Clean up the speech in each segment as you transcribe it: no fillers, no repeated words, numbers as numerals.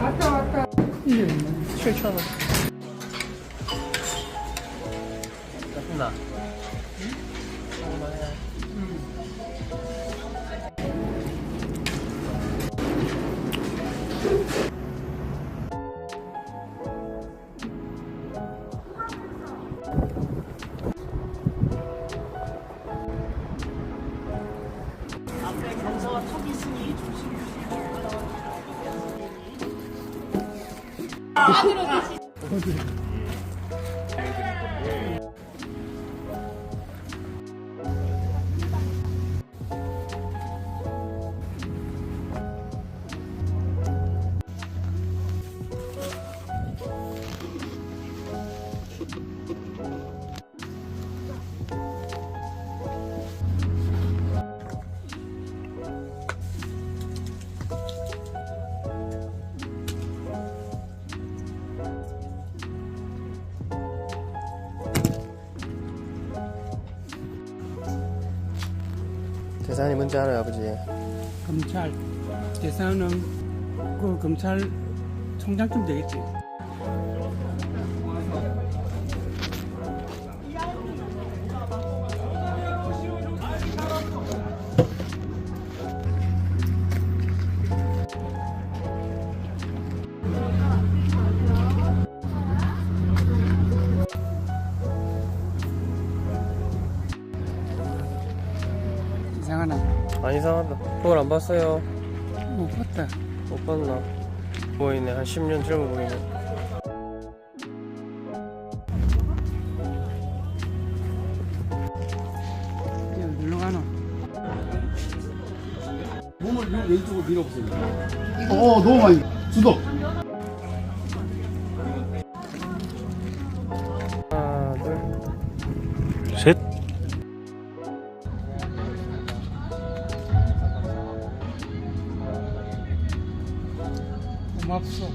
왔다. 7,000원. 짜증나. 앞에 경사와 턱이 있으니 조심히 안으로 드시. 대산이 뭔지 알아요, 아버지? 검찰 대사는 그 검찰 총장쯤 되겠지. 이상하나? 안 이상하다. 그걸 안 봤어요. 못 봤다. 못 봤나? 보이네. 한 10년 젊어 보이네. 이제 어디로 가노? 몸을 왼쪽으로 밀어보세요. 너무 많이. 주도. 하나, 둘, 셋. 고맙소.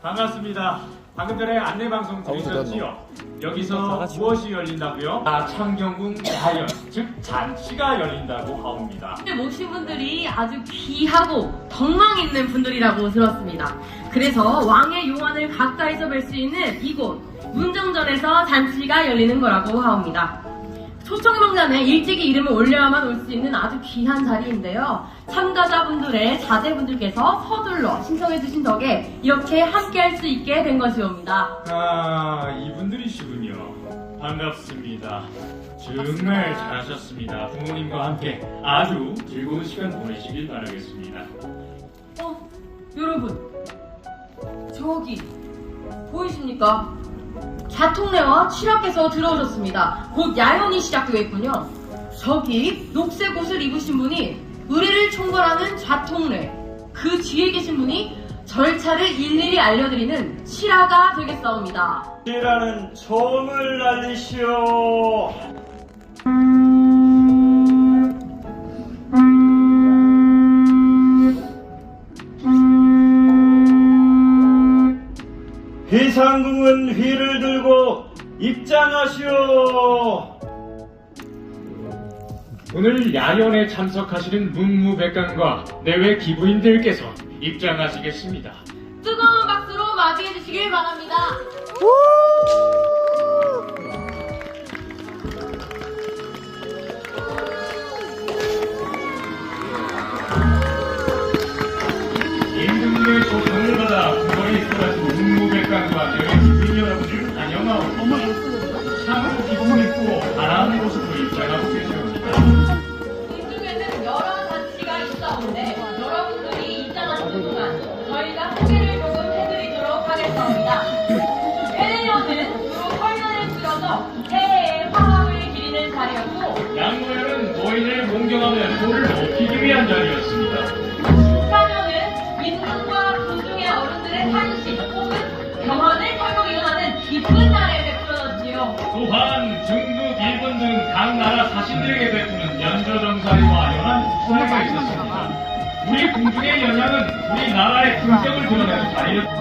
반갑습니다. 방금 전에 안내방송 들으셨지요? 여기서 무엇이 열린다고요? 창경궁 자연, 즉 잔치가 열린다고 하옵니다. 오늘 모신 분들이 아주 귀하고 덕망 있는 분들이라고 들었습니다. 그래서 왕의 용안을 가까이서 뵐 수 있는 이곳 문정전에서 잔치가 열리는 거라고 하옵니다. 초청명단에 일찍이 이름을 올려야만 올 수 있는 아주 귀한 자리인데요. 참가자분들의 자제분들께서 서둘러 신청해주신 덕에 이렇게 함께 할 수 있게 된 것이옵니다. 이분들이시군요. 반갑습니다. 정말 잘하셨습니다. 부모님과 함께 아주 즐거운 시간 보내시길 바라겠습니다. 여러분, 저기 보이십니까? 자통래와 칠하께서 들어오셨습니다. 곧 야연이 시작되겠군요. 저기 녹색 옷을 입으신 분이 의뢰를 총괄하는 자통래, 그 뒤에 계신 분이 절차를 일일이 알려드리는 칠하가 되겠사옵니다. 칠하는 총을 날리시오. 휘상궁은 휘를 들고 입장하시오. 오늘 야연에 참석하시는 문무백관과 내외 기부인들께서 입장하시겠습니다. 뜨거운 박수로 맞이해 주시길 바랍니다. 임금님의 초청을 받아 구걸에 입고하신 문무백관과 내외 기부인 여러분을 환영하옵니다. 참으로 기쁨을 입고 바라는 모습으로 입장하고 계십니다. 이쪽에는 여러 잔치가 있사온데 여러분들이 입장하시는 동안 저희가 소개를 조금 해드리도록 하겠습니다. 페레년은 주로 설면을 들어서 새해의 화합을 기리는 자리였고, 양모연은 노인을 공경하며 도를 높이기 위한 자리였습니다. 사년은 민중과 군중의 어른들의 탄식 혹은 경원을 타고 일어나는 기쁜 날에 베풀어졌지요. 또한 중국, 일본 등 각 나라 사신들에게 베푸는 연조정사리와 연한 수사가 있었습니다. 우리 궁중의 연양은 우리나라의 품격을 드러내는 자리였습니다.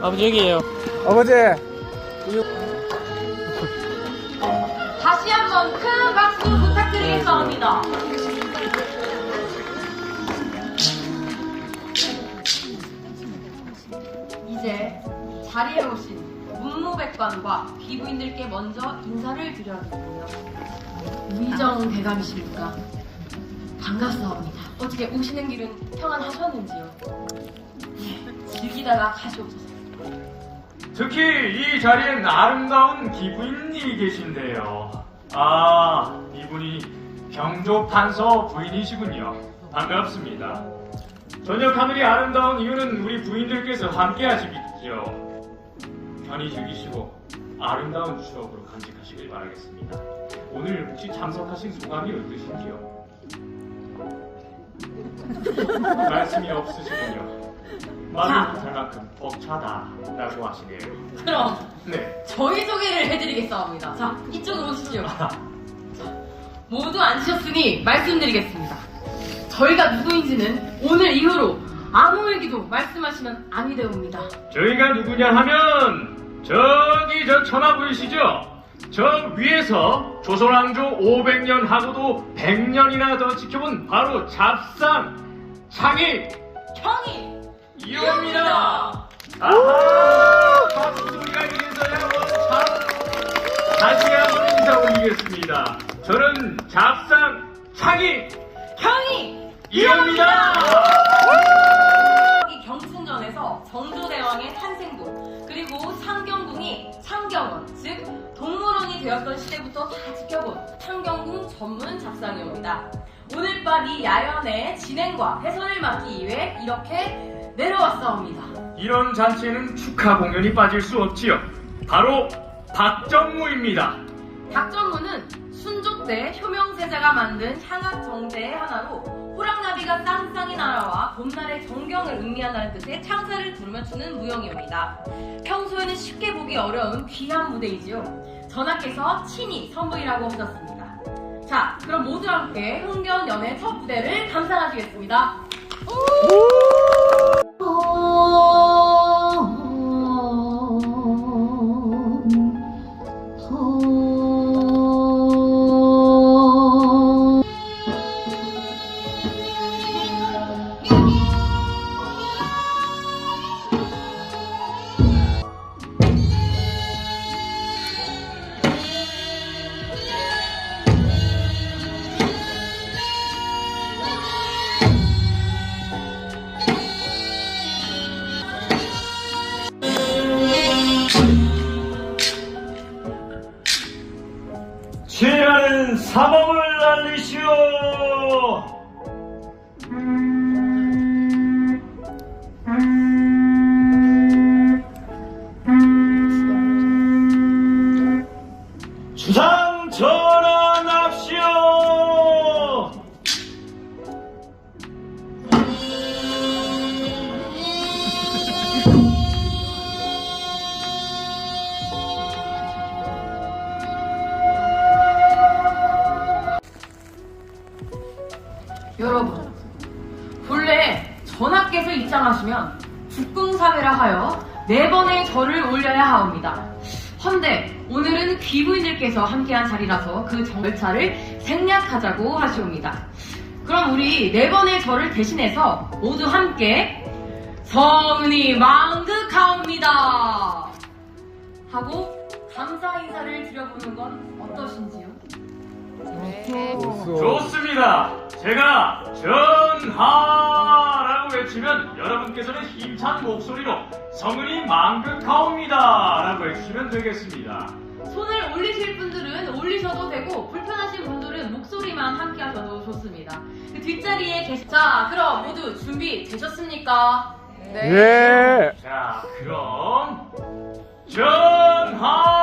아버지 여기에요. 아버지. 다시 한번 큰 박수 부탁드리겠습니다. 이제 자리에 오신 문무백관과 귀부인들께 먼저 인사를 드려야겠군요. 위정 대감이십니까? 반갑사옵니다. 어떻게 오시는 길은 평안하셨는지요? 네, 즐기다가 가시옵소서. 특히 이 자리엔 아름다운 기부인님이 계신데요. 아, 이분이 경조판서 부인이시군요. 반갑습니다. 저녁 하늘이 아름다운 이유는 우리 부인들께서 함께 하시겠죠. 편히 즐기시고 아름다운 추억으로 간직하시길 바라겠습니다. 오늘 혹시 참석하신 소감이 어떠신지요? 말씀이 없으시군요. 말을 못할 만큼 벅차다라고 하시네요. 그럼 네. 저희 소개를 해드리겠습니다. 자, 이쪽으로 오시죠. 자, 모두 앉으셨으니 말씀드리겠습니다. 저희가 누구인지는 오늘 이후로 아무에게도 말씀하시면 아니 되옵니다. 저희가 누구냐 하면 저기 저 천하 보이시죠? 저 위에서 조선왕조 500년 하고도 100년이나 더 지켜본 바로 잡상 창이 형이 이옵니다. 아하! 박수 소리가 이래서야 참. 다시 한번 인사 올리겠습니다. 저는 잡상 창이 형이 이옵니다. 이 경춘전에서 정조대왕의 탄생도 그리고 창경궁이 창경원 즉 동물원이 되었던 시대부터 다 지켜본 창경궁 전문 잡상이옵니다. 오늘 밤 이 야연의 진행과 해설을 맡기 위해 이렇게 내려왔사옵니다. 이런 잔치에는 축하 공연이 빠질 수 없지요. 바로 박정무입니다. 박정무는 순조 때 효명세자가 만든 향악 정제의 하나로 호랑나비가 쌍쌍이 날아와 봄날의 정경을 의미한다는 뜻의 창사를 부르며 추는 무용이옵니다. 평소에는 쉽게 보기 어려운 귀한 무대이지요. 전하께서 친히 선보이라고 하셨습니다. 자, 그럼 모두 함께 흥견연의 첫 무대를 감상하시겠습니다. 취하는 사범을 알리시오. 주상 전환합시오. 여러분, 본래 전하께서 입장하시면 국궁사회라 하여 4번의 절을 올려야 하옵니다. 헌데 오늘은 귀부인들께서 함께한 자리라서 그 절차를 생략하자고 하시옵니다. 그럼 우리 4번의 절을 대신해서 모두 함께 성은이 망극하옵니다 하고 감사 인사를 드려보는 건 어떠신지요? 좋습니다. 제가 전하라고 외치면 여러분께서는 힘찬 목소리로 성은이 망극하옵니다 라고 해주시면 되겠습니다. 손을 올리실 분들은 올리셔도 되고 불편하신 분들은 목소리만 함께 하셔도 좋습니다. 그 뒷자리에 자, 그럼 모두 준비되셨습니까? 네. 자, 그럼 전하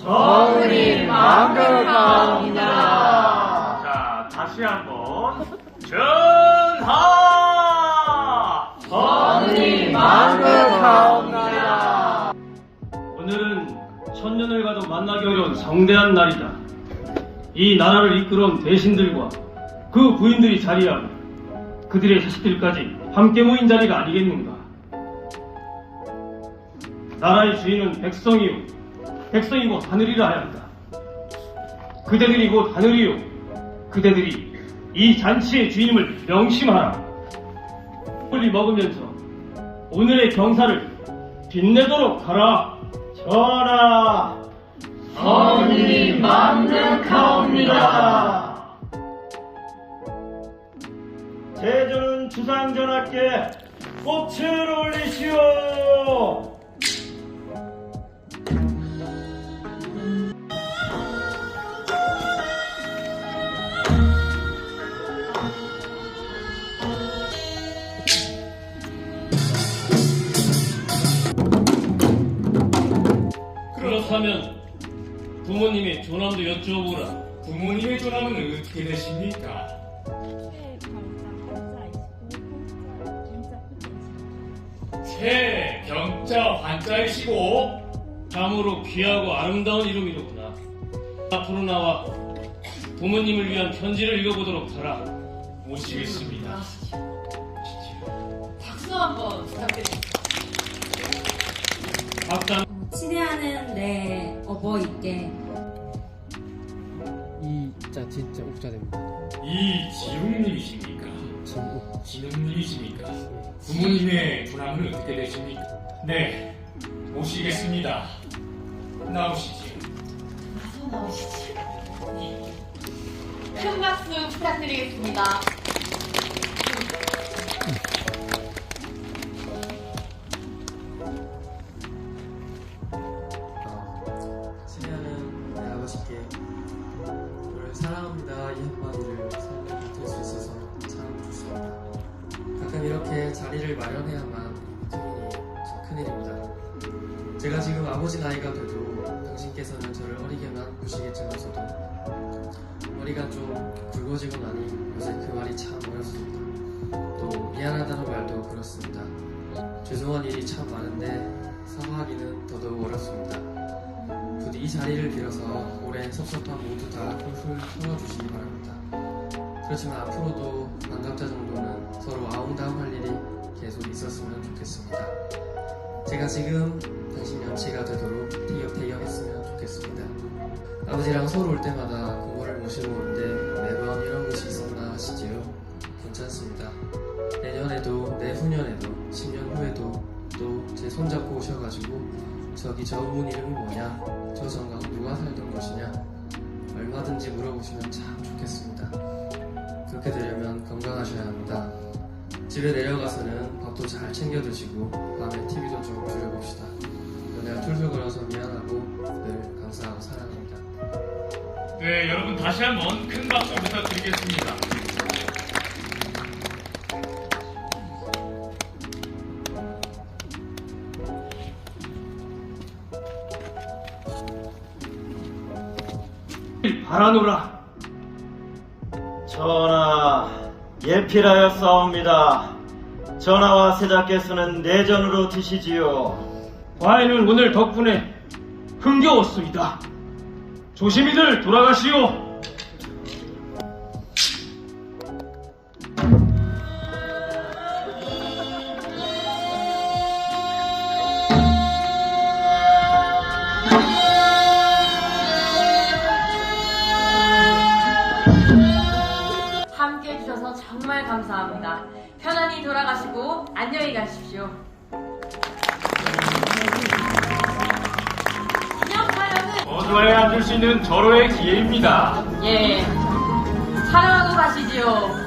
성은이 망극하옵니다. 자, 다시 한번 전하 성은이 망극하옵니다. 오늘은 천년을 가도 만나기 어려운 성대한 날이다. 이 나라를 이끌어온 대신들과 그 부인들이 자리하고 그들의 자식들까지 함께 모인 자리가 아니겠는가. 나라의 주인은 백성이요, 백성이 곧 하늘이라 하였다. 그대들이 곧 하늘이요, 그대들이 이 잔치의 주인임을 명심하라. 빨리 먹으면서 오늘의 경사를 빛내도록 하라. 전하, 선이 만능하옵니다. 제주는 주상전하께 꽃을 올리시오. 그렇다면 부모님의 조남도 여쭤보라. 부모님의 조남은 어떻게 되십니까? 최경자 환자이시고 참으로 귀하고 아름다운 이름이로구나. 앞으로 나와 부모님을 위한 편지를 읽어보도록 하라. 모시겠습니다. 박수 한번 부탁드립니다. 박단 친애하는 내 어버이께 이자 진짜 옥자됩니다. 이지웅님이십니까? 진웅님이십니까? 부모님의 분함은 어떻게 되십니까? 네, 모시겠습니다. 나오시지요. 나오시지. 네. 큰 박수 부탁드리겠습니다. 친애하는 내 아버지께 너를 사랑합니다 이 한마디를 삶에 붙을 수 있어서 참 좋습니다. 가끔 이렇게 자리를 마련해야만 비타민이 참 큰일입니다. 제가 지금 아버지 나이가 돼도 당신께서는 저를 어리게만 보시겠지만서도 머리가 좀 굵어지고 나니 요새 그 말이 참 어렵습니다. 또 미안하다는 말도 그렇습니다. 죄송한 일이 참 많은데 사과하기는 더더욱 어렵습니다. 부디 이 자리를 빌어서 올해 섭섭한 모두 다 훌훌 털어주시기 바랍니다. 그렇지만 앞으로도 반갑다 정도는 서로 아웅다웅할 일이 계속 있었으면 좋겠습니다. 제가 지금 당신 연치가 되도록 티격태격했으면 좋겠습니다. 아버지랑 서울 올 때마다 고모를 모시러 오는데 매번 이런 곳이 있었나 하시지요. 괜찮습니다. 내년에도 내후년에도 10년 후에도 또 제 손잡고 오셔가지고 저기 저 문 이름이 뭐냐, 저 정강 누가 살던 곳이냐 얼마든지 물어보시면 참 좋겠습니다. 그렇게 되려면 건강하셔야 합니다. 집에 내려가서는 밥도 잘 챙겨 드시고 밤에 TV도 좀 줄여봅시다. 내가 툴툴 걸어서 미안하고 늘 감사하고 사랑합니다. 네, 여러분 다시 한번 큰 박수 부탁드리겠습니다. 바라노라. 전하, 예필하였사옵니다. 전하와 세자께서는 내전으로 드시지요. 과인은 오늘 덕분에 흥겨웠습니다. 조심히들 돌아가시오. 함께 해주셔서 정말 감사합니다. 편안히 돌아가시고 안녕히 가십시오. 기념 촬영은 모두에 앉을 수 있는 절호의 기회입니다. 예 촬영하고 가시지요.